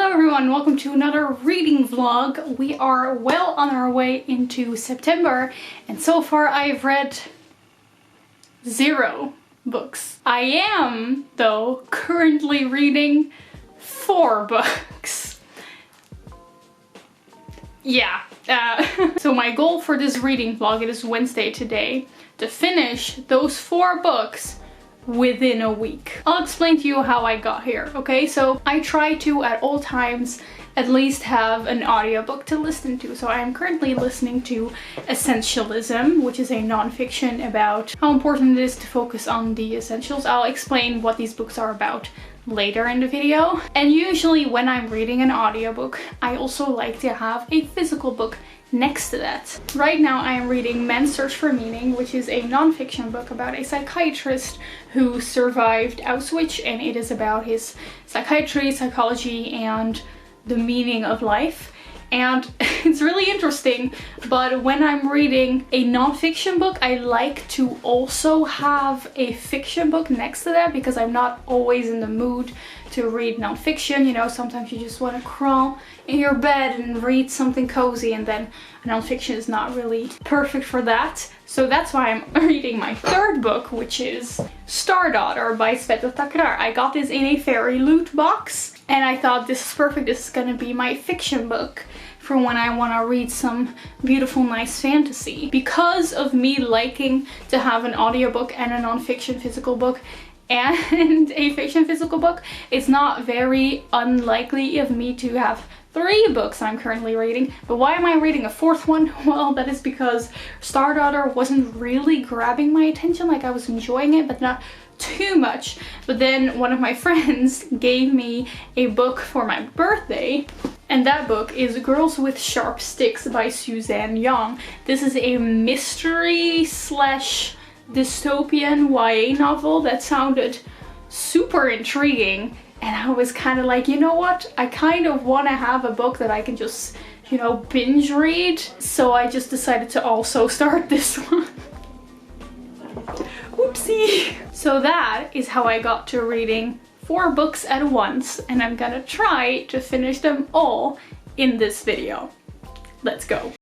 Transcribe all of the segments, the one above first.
Hello everyone, welcome to another reading vlog. We are well on our way into September and so far I've read 0 books. I am, though, currently reading 4 books. Yeah. So my goal for this reading vlog, it is Wednesday today, to finish those 4 books within a week. I'll explain to you how I got here, okay? So I try to, at all times, at least have an audiobook to listen to. So I am currently listening to Essentialism, which is a non-fiction about how important it is to focus on the essentials. I'll explain what these books are about later in the video. And usually when I'm reading an audiobook, I also like to have a physical book next to that. Right now I am reading Man's Search for Meaning, which is a non-fiction book about a psychiatrist who survived Auschwitz, and it is about his psychiatry, psychology, and the meaning of life. And it's really interesting, but when I'm reading a non-fiction book, I like to also have a fiction book next to that because I'm not always in the mood to read non-fiction. You know, sometimes you just want to crawl in your bed and read something cozy, and then non-fiction is not really perfect for that. So that's why I'm reading my 3rd book, which is Star Daughter by Sveta Takrar. I got this in a fairy loot box and I thought this is perfect. This is gonna be my fiction book for when I want to read some beautiful, nice fantasy. Because of me liking to have an audiobook and a non-fiction physical book and a fiction physical book, it's not very unlikely of me to have 3 books I'm currently reading. But why am I reading a 4th one? Well, that is because Star Daughter wasn't really grabbing my attention. Like, I was enjoying it, but not too much. But then one of my friends gave me a book for my birthday, and that book is Girls with Sharp Sticks by Suzanne Young. This is a mystery slash dystopian YA novel that sounded super intriguing, and I was kind of like, you know what, I kind of want to have a book that I can just, you know, binge read. So I just decided to also start this one. Oopsie. So that is how I got to reading 4 books at once, and I'm gonna try to finish them all in this video. Let's go.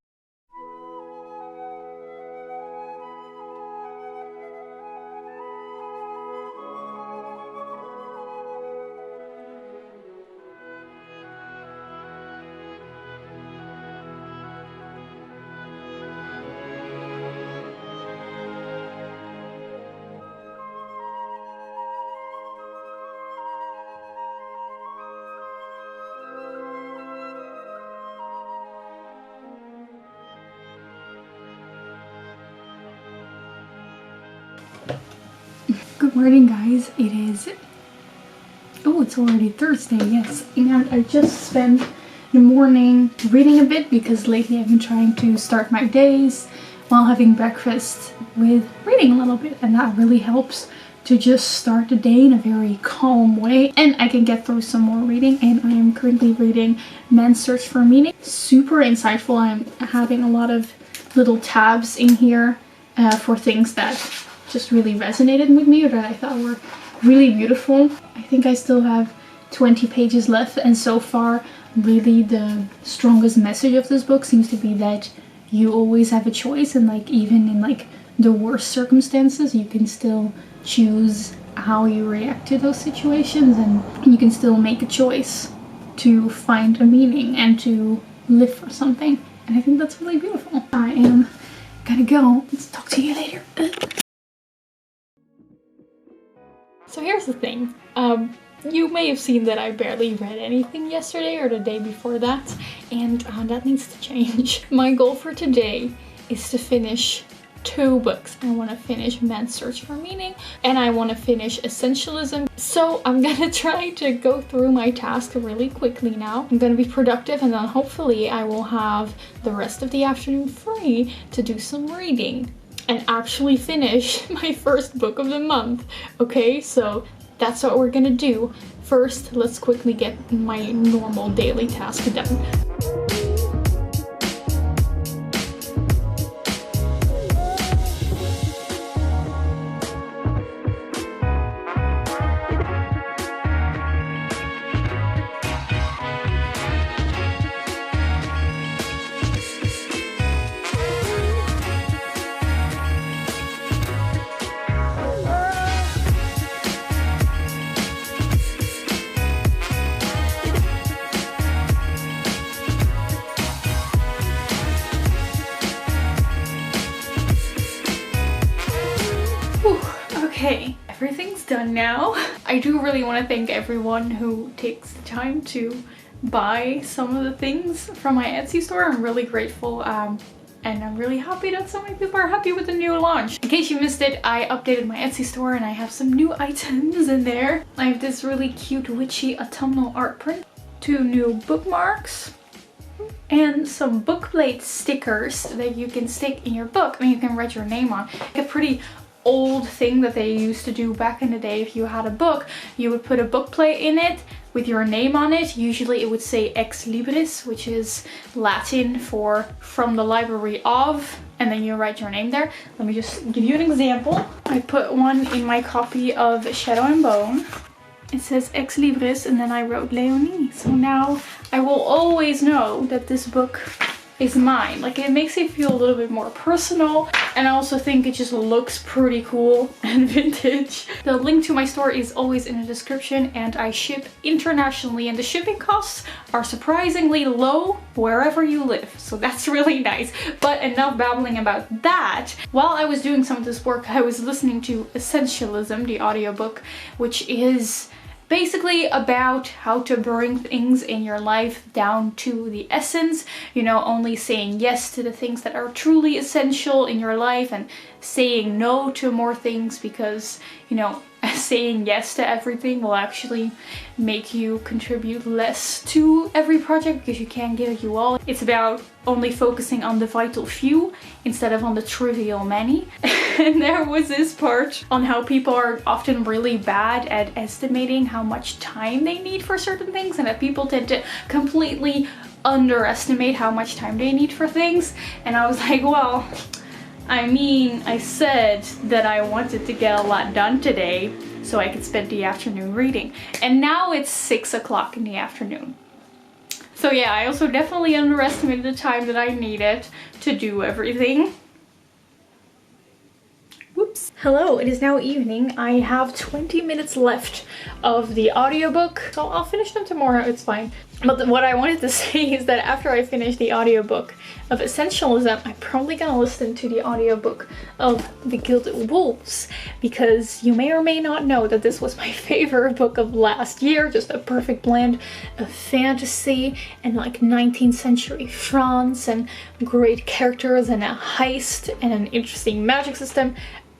Good morning, guys. It is, oh, it's already Thursday, yes, and I just spent the morning reading a bit because lately I've been trying to start my days while having breakfast with reading a little bit, and that really helps to just start the day in a very calm way, and I can get through some more reading. And I am currently reading Man's Search for Meaning. Super insightful. I'm having a lot of little tabs in here for things that just really resonated with me or that I thought were really beautiful. I think I still have 20 pages left, and so far really the strongest message of this book seems to be that you always have a choice, and like even in like the worst circumstances you can still choose how you react to those situations, and you can still make a choice to find a meaning and to live for something. And I think that's really beautiful. I am gonna go. Let's talk to you later. So here's the thing, you may have seen that I barely read anything yesterday or the day before that, and that needs to change. My goal for today is to finish 2 books. I want to finish Man's Search for Meaning, and I want to finish Essentialism. So I'm gonna try to go through my task really quickly now. I'm gonna be productive, and then hopefully I will have the rest of the afternoon free to do some reading and actually finish my 1st book of the month. Okay, so that's what we're gonna do. First, let's quickly get my normal daily task done. done now. I do really want to thank everyone who takes the time to buy some of the things from my Etsy store. I'm really grateful. And I'm really happy that so many people are happy with the new launch. In case you missed it, I updated my Etsy store and I have some new items in there. I have this really cute witchy autumnal art print, 2 new bookmarks, and some bookplate stickers that you can stick in your book and you can write your name on. A pretty old thing that they used to do back in the day. If you had a book, you would put a bookplate in it with your name on it. Usually it would say ex libris, which is Latin for from the library of, and then you write your name there. Let me just give you an example. I put one in my copy of Shadow and Bone. It says ex libris and then I wrote Leonie. So now I will always know that this book is mine. Like, it makes it feel a little bit more personal, and I also think it just looks pretty cool and vintage. The link to my store is always in the description, and I ship internationally and the shipping costs are surprisingly low wherever you live, so that's really nice. But enough babbling about that. While I was doing some of this work, I was listening to Essentialism, the audiobook, which is basically about how to bring things in your life down to the essence, you know, only saying yes to the things that are truly essential in your life and saying no to more things, because, you know, saying yes to everything will actually make you contribute less to every project because you can't give it you all. It's about only focusing on the vital few instead of on the trivial many. And there was this part on how people are often really bad at estimating how much time they need for certain things, and that people tend to completely underestimate how much time they need for things. And I was like, well, I mean, I said that I wanted to get a lot done today so I could spend the afternoon reading. And now it's 6 o'clock in the afternoon. So yeah, I also definitely underestimated the time that I needed to do everything. Whoops. Hello, it is now evening. I have 20 minutes left of the audiobook, so I'll finish them tomorrow, it's fine. But what I wanted to say is that after I finish the audiobook of Essentialism, I'm probably gonna listen to the audiobook of The Gilded Wolves, because you may or may not know that this was my favorite book of last year. Just a perfect blend of fantasy and like 19th century France and great characters and a heist and an interesting magic system.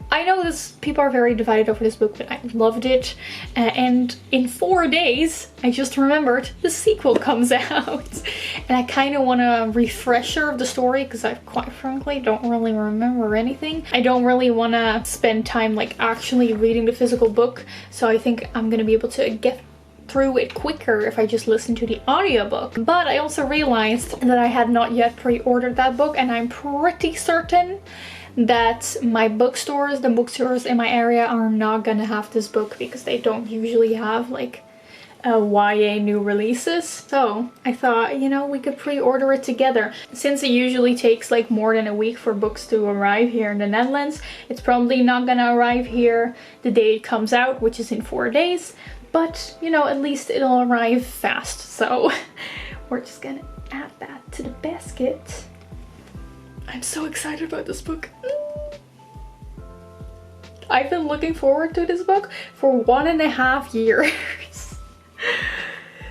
I know people are very divided over this book, but I loved it. And in 4 days, I just remembered the sequel comes out. And I kind of want a refresher of the story because I quite frankly don't really remember anything. I don't really want to spend time like actually reading the physical book. So I think I'm going to be able to get through it quicker if I just listen to the audiobook. But I also realized that I had not yet pre-ordered that book, and I'm pretty certain that my bookstores, the bookstores in my area, are not gonna have this book because they don't usually have like YA new releases. So I thought, you know, we could pre-order it together. Since it usually takes like more than a week for books to arrive here in the Netherlands, it's probably not gonna arrive here the day it comes out, which is in 4 days. But, you know, at least it'll arrive fast. So we're just gonna add that to the basket. I'm so excited about this book. I've been looking forward to this book for 1.5 years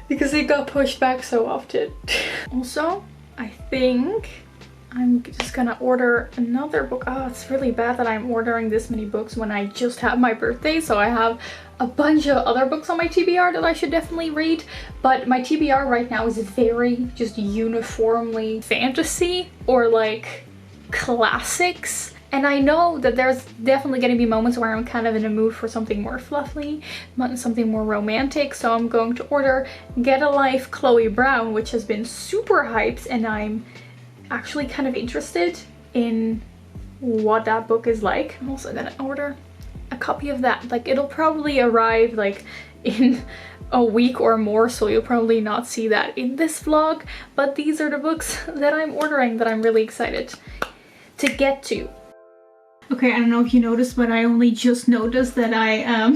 because it got pushed back so often. Also, I think I'm just gonna order another book. Oh, it's really bad that I'm ordering this many books when I just had my birthday, so I have a bunch of other books on my TBR that I should definitely read, but my TBR right now is very just uniformly fantasy or like classics. And I know that there's definitely going to be moments where I'm kind of in a mood for something more fluffy, something more romantic, so I'm going to order Get a Life Chloe Brown, which has been super hyped, and I'm actually kind of interested in what that book is like. I'm also gonna order a copy of that. Like, it'll probably arrive like in a week or more, so you'll probably not see that in this vlog, but these are the books that I'm ordering that I'm really excited to get to. Okay, I don't know if you noticed, but I only just noticed that I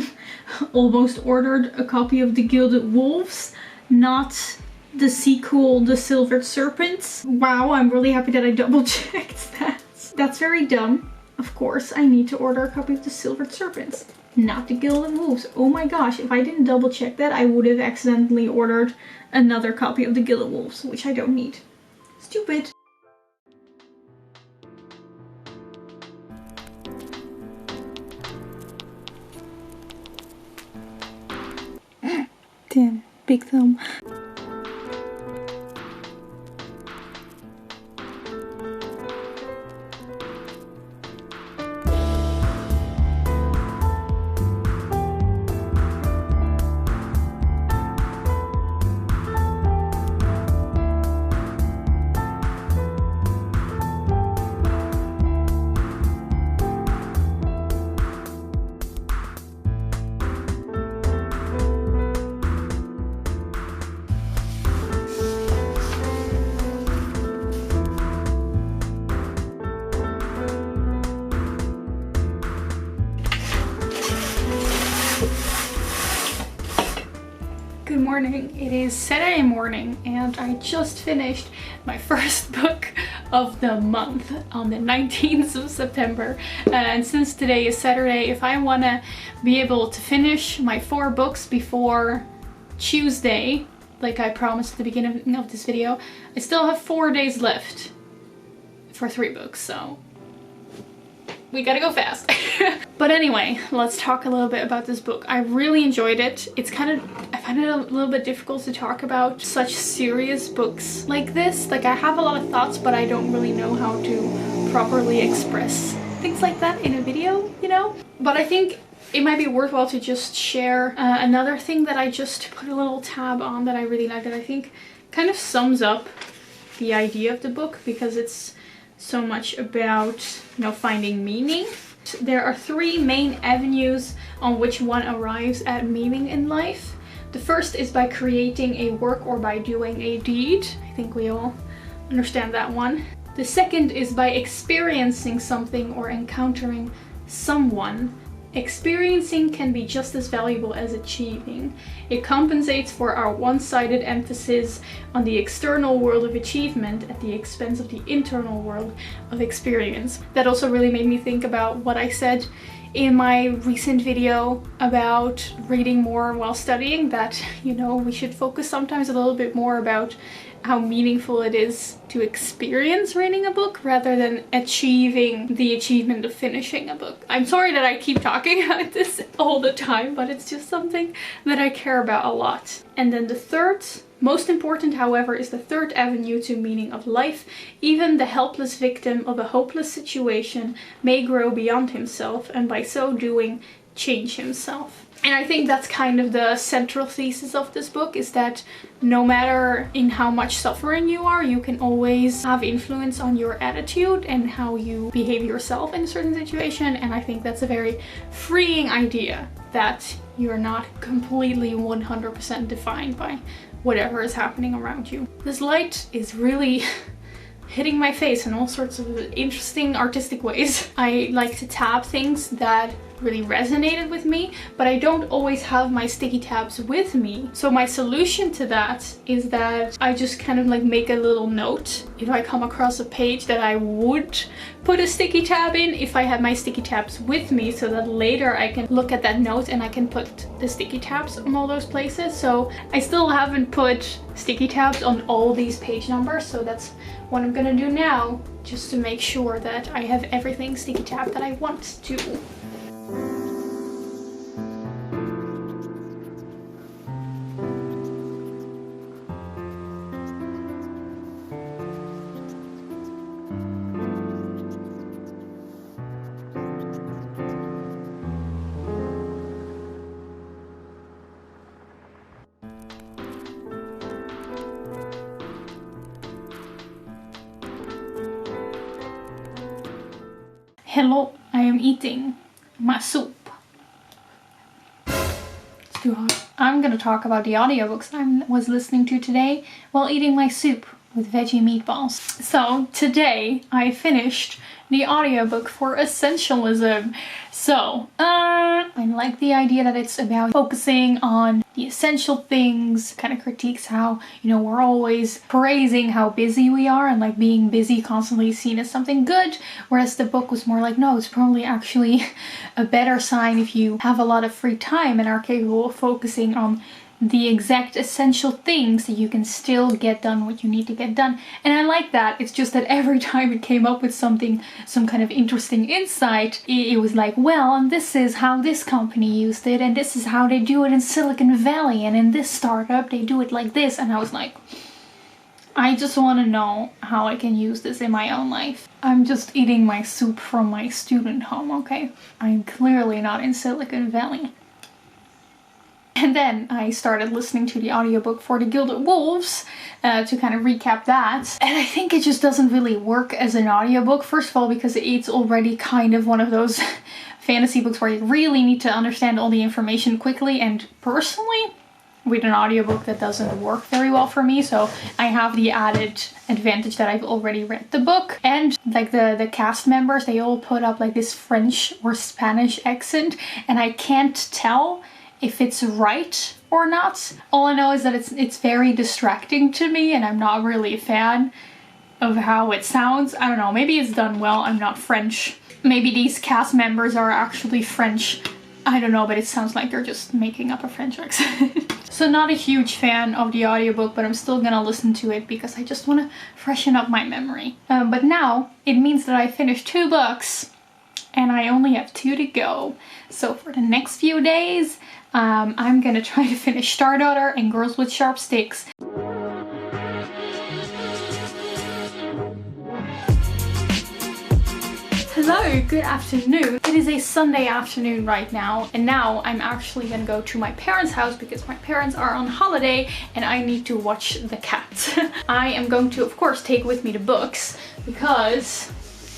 almost ordered a copy of The Gilded Wolves, not the sequel, The Silvered Serpents. Wow, I'm really happy that I double checked that. That's very dumb of course, I need to order a copy of The Silvered Serpents, not The Gilded Wolves. Oh my gosh, if I didn't double check that, I would have accidentally ordered another copy of The Gilded Wolves, which I don't need. Stupid. Damn, big thumb. Good morning. It is Saturday morning and I just finished my first book of the month on the 19th of September. And since today is Saturday, if I want to be able to finish my 4 books before Tuesday, like I promised at the beginning of this video, I still have 4 days left for 3 books, so we gotta go fast. But anyway, let's talk a little bit about this book. I really enjoyed it. It's kind of, I find it a little bit difficult to talk about such serious books like this. Like, I have a lot of thoughts, but I don't really know how to properly express things like that in a video, you know? But I think it might be worthwhile to just share another thing that I just put a little tab on that I really like, that I think kind of sums up the idea of the book, because it's so much about, you know, finding meaning. There are 3 main avenues on which one arrives at meaning in life. The first is by creating a work or by doing a deed. I think we all understand that one. The second is by experiencing something or encountering someone. Experiencing can be just as valuable as achieving. It compensates for our one-sided emphasis on the external world of achievement at the expense of the internal world of experience. That also really made me think about what I said in my recent video about reading more while studying, that, you know, we should focus sometimes a little bit more about how meaningful it is to experience reading a book rather than achieving the achievement of finishing a book. I'm sorry that I keep talking about this all the time, but it's just something that I care about a lot. And then the third, most important, however, is the third avenue to meaning of life. Even the helpless victim of a hopeless situation may grow beyond himself, and by so doing, change himself. And I think that's kind of the central thesis of this book, is that no matter in how much suffering you are, you can always have influence on your attitude and how you behave yourself in a certain situation. And I think that's a very freeing idea, that you're not completely 100% defined by whatever is happening around you. This light is really hitting my face in all sorts of interesting artistic ways. I like to tab things that really resonated with me, but I don't always have my sticky tabs with me. So my solution to that is that I just kind of like make a little note if I come across a page that I would put a sticky tab in if I had my sticky tabs with me, so that later I can look at that note and I can put the sticky tabs on all those places. So I still haven't put sticky tabs on all these page numbers, so that's what I'm gonna do now, just to make sure that I have everything sticky tabbed that I want to. Hello, I am eating my soup. It's too hot. I'm gonna talk about the audiobooks I was listening to today while eating my soup. with veggie meatballs. So today I finished the audiobook for Essentialism. So I like the idea that it's about focusing on the essential things, kind of critiques how, you know, we're always praising how busy we are and like being busy constantly seen as something good, whereas the book was more like, no, it's probably actually a better sign if you have a lot of free time and are capable of focusing on the exact essential things that you can still get done what you need to get done. And I like that. It's just that every time it came up with something, some kind of interesting insight, it was like, well, and this is how this company used it, and this is how they do it in Silicon Valley, and in this startup they do it like this. And I was like, I just want to know how I can use this in my own life. I'm just eating my soup from my student home, okay? I'm clearly not in Silicon Valley. And then I started listening to the audiobook for The Gilded Wolves to kind of recap that. And I think it just doesn't really work as an audiobook. First of all, because it's already kind of one of those fantasy books where you really need to understand all the information quickly. And personally, with an audiobook that doesn't work very well for me. So I have the added advantage that I've already read the book. And like the cast members, they all put up like this French or Spanish accent. And I can't tell if it's right or not. All I know is that it's very distracting to me and I'm not really a fan of how it sounds. I don't know, maybe it's done well. I'm not French. Maybe these cast members are actually French. I don't know, but it sounds like they're just making up a French accent. So not a huge fan of the audiobook, but I'm still gonna listen to it because I just want to freshen up my memory. But now it means that I finished 2 books and I only have 2 to go. So for the next few days, I'm gonna try to finish Stardaughter and Girls with Sharp Sticks. Hello, good afternoon. It is a Sunday afternoon right now, and now I'm actually gonna go to my parents' house because my parents are on holiday and I need to watch the cat. I am going to, of course, take with me the books because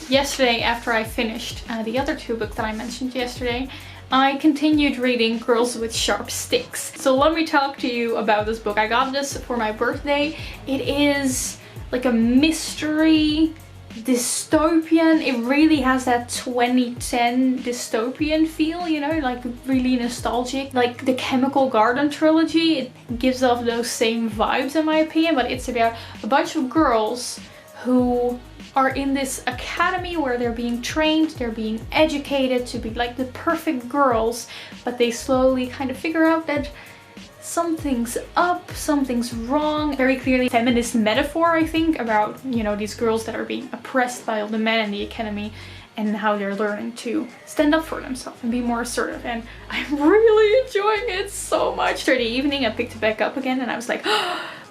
yesterday, after I finished the other 2 books that I mentioned yesterday, I continued reading Girls with Sharp Sticks. So let me talk to you about this book. I got this for my birthday. It is like a mystery dystopian. It really has that 2010 dystopian feel, you know, like really nostalgic. Like the Chemical Garden trilogy, it gives off those same vibes in my opinion, but it's about a bunch of girls who are in this academy where they're being trained, they're being educated to be like the perfect girls, but they slowly kind of figure out that something's up, something's wrong. Very clearly feminist metaphor, I think, about, you know, these girls that are being oppressed by all the men in the academy and how they're learning to stand up for themselves and be more assertive. And I'm really enjoying it so much. During the evening I picked it back up again and I was like,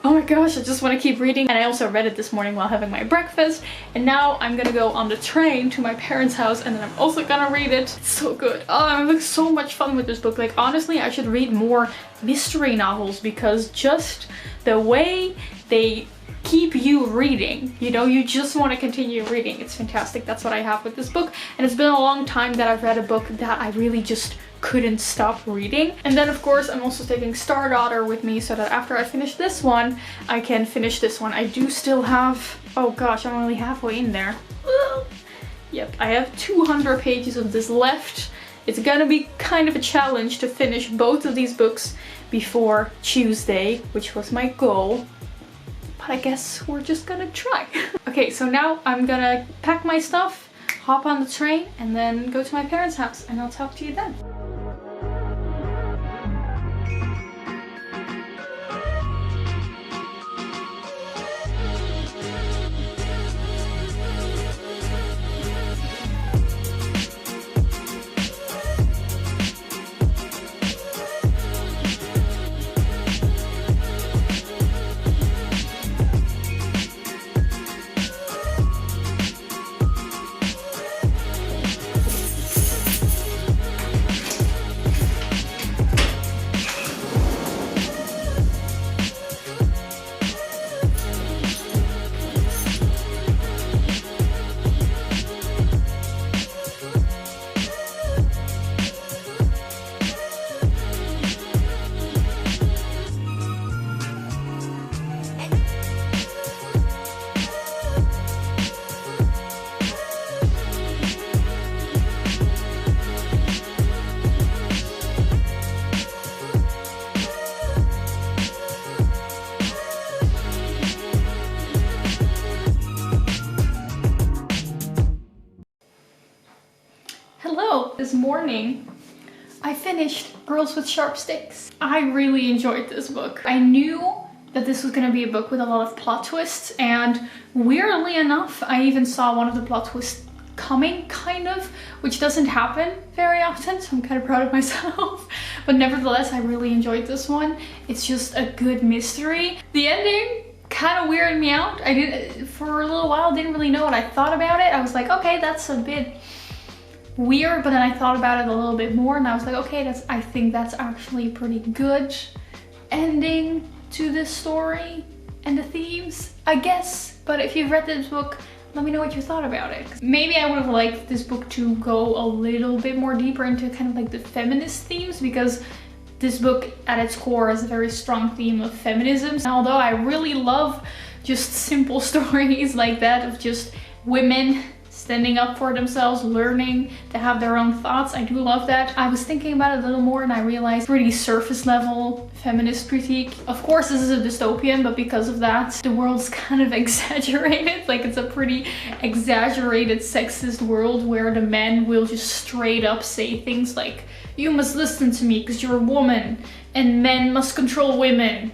oh my gosh, I just want to keep reading. And I also read it this morning while having my breakfast. And now I'm gonna go on the train to my parents' house and then I'm also gonna read it. It's so good. Oh, I'm having so much fun with this book. Like honestly, I should read more mystery novels because just the way they keep you reading, you know, you just want to continue reading. It's fantastic. That's what I have with this book. And it's been a long time that I've read a book that I really just couldn't stop reading. And then of course I'm also taking Stardaughter with me so that after I finish this one, I can finish this one. I do still have, oh gosh, I'm only halfway in there. Yep, I have 200 pages of this left. It's gonna be kind of a challenge to finish both of these books before Tuesday, which was my goal. But I guess we're just gonna try. Okay, so now I'm gonna pack my stuff, hop on the train, and then go to my parents' house, and I'll talk to you then. this morning I finished Girls with Sharp Sticks. I really enjoyed this book. I knew that this was going to be a book with a lot of plot twists, and weirdly enough, I even saw one of the plot twists coming, kind of, which doesn't happen very often, so I'm kind of proud of myself. But nevertheless, I really enjoyed this one. It's just a good mystery. The ending kind of weirded me out. I did, for a little while, didn't really know what I thought about it. I was like, okay, that's a bit weird, but then I thought about it a little bit more and I was like, okay, I think that's actually a pretty good ending to this story and the themes, I guess. But if you've read this book, let me know what you thought about it. Maybe I would have liked this book to go a little bit more deeper into kind of like the feminist themes, because this book at its core has a very strong theme of feminism. And although I really love just simple stories like that of just women standing up for themselves, learning to have their own thoughts, I do love that. I was thinking about it a little more and I realized pretty surface level feminist critique. Of course this is a dystopian, but because of that, the world's kind of exaggerated. Like, it's a pretty exaggerated sexist world where the men will just straight up say things like, you must listen to me because you're a woman, and men must control women.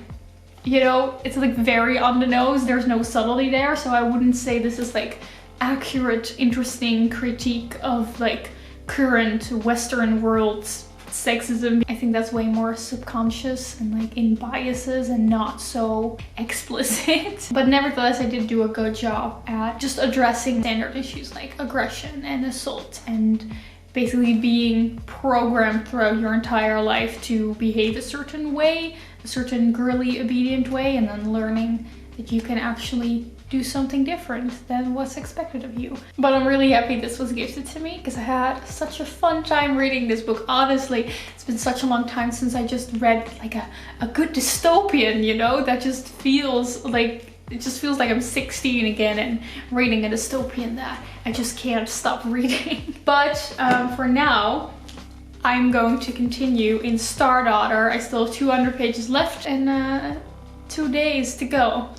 You know, it's like very on the nose. There's no subtlety there, so I wouldn't say this is like accurate, interesting critique of like current Western world sexism. I think that's way more subconscious and like in biases and not so explicit. But nevertheless, I did do a good job at just addressing standard issues like aggression and assault, and basically being programmed throughout your entire life to behave a certain way, a certain girly, obedient way, and then learning that you can actually do something different than what's expected of you. But I'm really happy this was gifted to me because I had such a fun time reading this book. Honestly, it's been such a long time since I just read like a good dystopian, you know, that just feels like, it just feels like I'm 16 again and reading a dystopian that I just can't stop reading. But for now, I'm going to continue in Star Daughter. I still have 200 pages left and 2 days to go.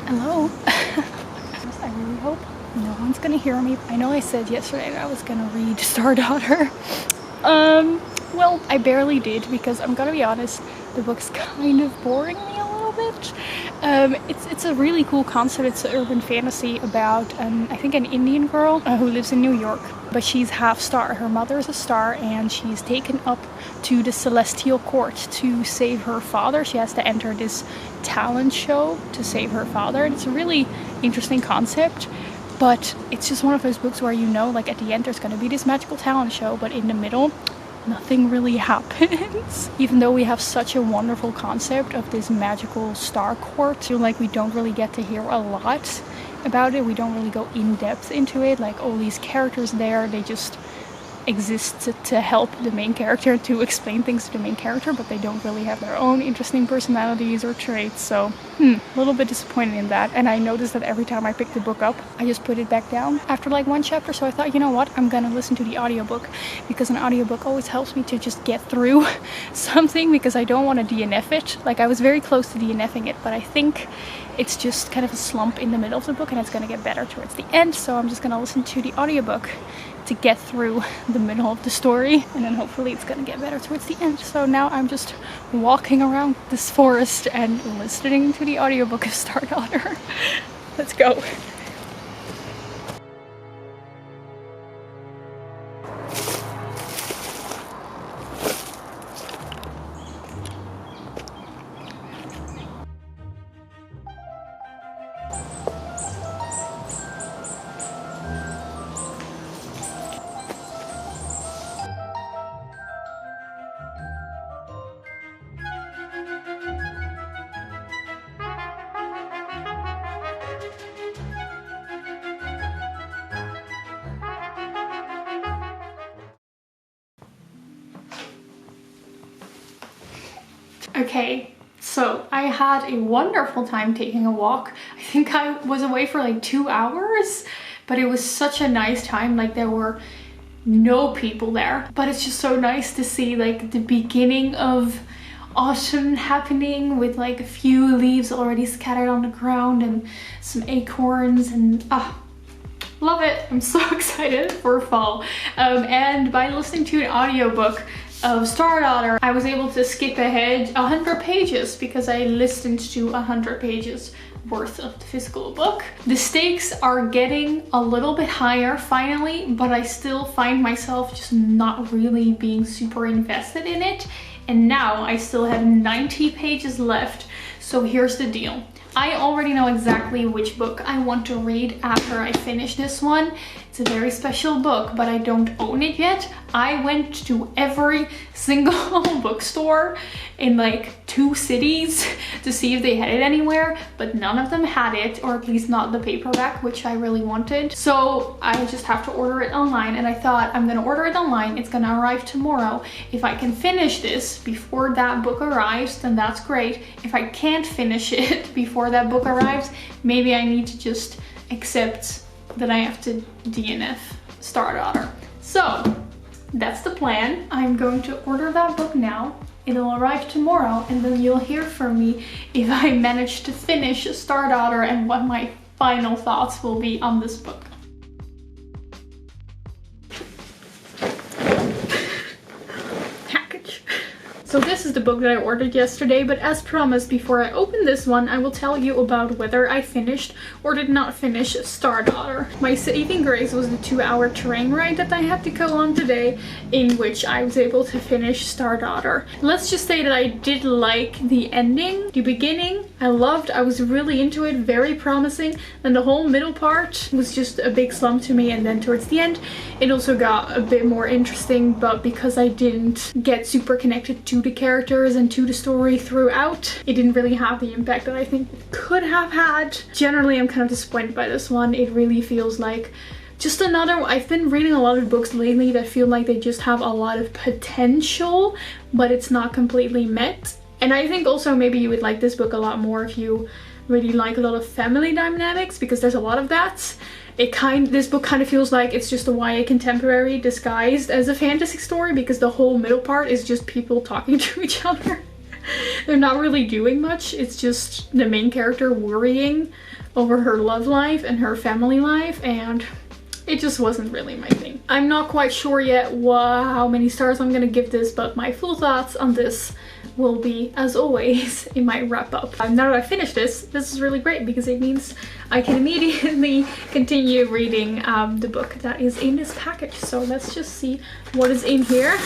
Hello. I really hope no one's gonna hear me. I know I said yesterday that I was gonna read Star Daughter. Well, I barely did because I'm gonna be honest, the book's kind of boring me a little bit. It's a really cool concept. It's an urban fantasy about I think an Indian girl who lives in New York, but she's half star. Her mother is a star and she's taken up to the celestial court to save her father. She has to enter this talent show to save her father, and it's a really interesting concept. But it's just one of those books where, you know, like at the end there's gonna be this magical talent show, but in the middle nothing really happens. Even though we have such a wonderful concept of this magical star court, I feel like we don't really get to hear a lot about it. We don't really go in depth into it. Like, all these characters there, they just exist to help the main character, to explain things to the main character, but they don't really have their own interesting personalities or traits. So a little bit disappointed in that. And I noticed that every time I pick the book up, I just put it back down after like one chapter. So I thought, you know what, I'm gonna listen to the audiobook, because an audiobook always helps me to just get through something, because I don't want to DNF it. Like, I was very close to DNFing it, but I think it's just kind of a slump in the middle of the book and it's gonna get better towards the end. So I'm just gonna listen to the audiobook to get through the middle of the story, and then hopefully it's gonna get better towards the end. So now I'm just walking around this forest and listening to the audiobook of Star Daughter. Let's go. Okay, so I had a wonderful time taking a walk. I think I was away for like 2 hours, but it was such a nice time. Like there were no people there, but it's just so nice to see like the beginning of autumn happening with like a few leaves already scattered on the ground and some acorns, and love it. I'm so excited for fall. And by listening to an audiobook of Star Daughter, I was able to skip ahead 100 pages because I listened to 100 pages worth of the physical book. The stakes are getting a little bit higher finally, but I still find myself just not really being super invested in it. And now I still have 90 pages left. So here's the deal. I already know exactly which book I want to read after I finish this one. It's a very special book, but I don't own it yet. I went to every single bookstore in like 2 cities to see if they had it anywhere, but none of them had it, or at least not the paperback, which I really wanted. So I just have to order it online, and I thought I'm gonna order it online. It's gonna arrive tomorrow. If I can finish this before that book arrives, then that's great. If I can't finish it before that book arrives, maybe I need to just accept that I have to DNF Star Daughter. So that's the plan. I'm going to order that book now. It'll arrive tomorrow, and then you'll hear from me if I manage to finish Star Daughter and what my final thoughts will be on this book. So this is the book that I ordered yesterday, but as promised, before I open this one, I will tell you about whether I finished or did not finish Star Daughter. My saving grace was the 2-hour train ride that I had to go on today, in which I was able to finish Star Daughter. Let's just say that I did like the ending. The beginning, I loved. I was really into it, very promising. And the whole middle part was just a big slump to me, and then towards the end, it also got a bit more interesting, but because I didn't get super connected to the characters and to the story throughout, it didn't really have the impact that I think it could have had. Generally, I'm kind of disappointed by this one. It really feels like just another. I've been reading a lot of books lately that feel like they just have a lot of potential, but it's not completely met. And I think also maybe you would like this book a lot more if you really like a lot of family dynamics, because there's a lot of that. This book kind of feels like it's just a YA contemporary disguised as a fantasy story, because the whole middle part is just people talking to each other. They're not really doing much. It's just the main character worrying over her love life and her family life, and it just wasn't really my thing. I'm not quite sure yet how many stars I'm gonna give this, but my full thoughts on this will be, as always, in my wrap up. Now that I finished this is really great, because it means I can immediately continue reading the book that is in this package. So let's just see what is in here.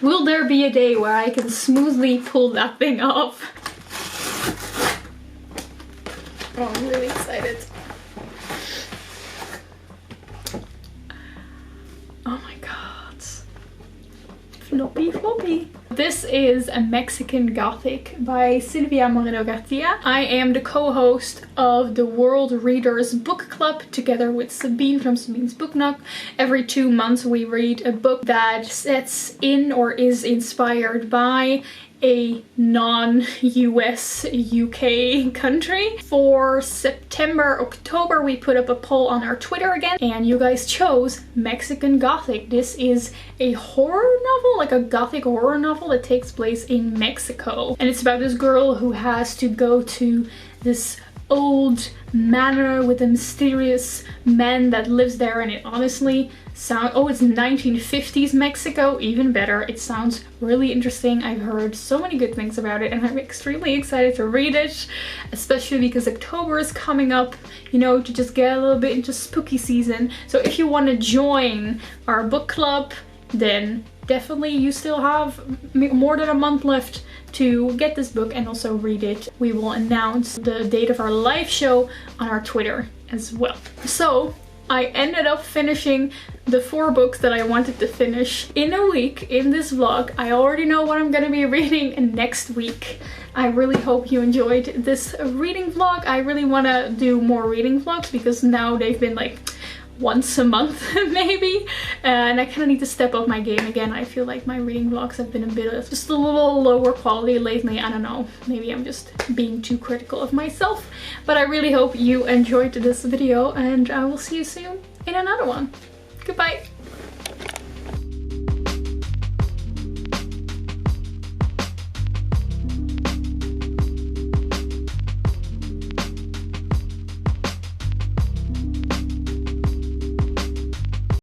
Will there be a day where I can smoothly pull that thing off? Oh, I'm really excited. Oh my god. Floppy floppy. This is a Mexican Gothic by Silvia Moreno Garcia. I am the co-host of the World Readers Book Club together with Sabine from Sabine's Book Nook. Every 2 months we read a book that sets in or is inspired by a non-US UK country. For September, October, we put up a poll on our Twitter again, and you guys chose Mexican Gothic. This is a horror novel, like a gothic horror novel that takes place in Mexico. And it's about this girl who has to go to this old manor with a mysterious man that lives there, and it honestly sounds, oh, it's 1950s Mexico, even better. It sounds really interesting. I've heard so many good things about it, and I'm extremely excited to read it, especially because October is coming up, you know, to just get a little bit into spooky season. So if you want to join our book club, then definitely you still have more than a month left to get this book and also read it. We will announce the date of our live show on our Twitter as well. So I ended up finishing the 4 books that I wanted to finish in a week in this vlog. I already know what I'm gonna be reading next week. I really hope you enjoyed this reading vlog. I really want to do more reading vlogs because now they've been like once a month maybe, and I kind of need to step up my game again. I feel like my reading vlogs have been a bit of just a little lower quality lately. I don't know, maybe I'm just being too critical of myself, but I really hope you enjoyed this video, and I will see you soon in another one. Goodbye.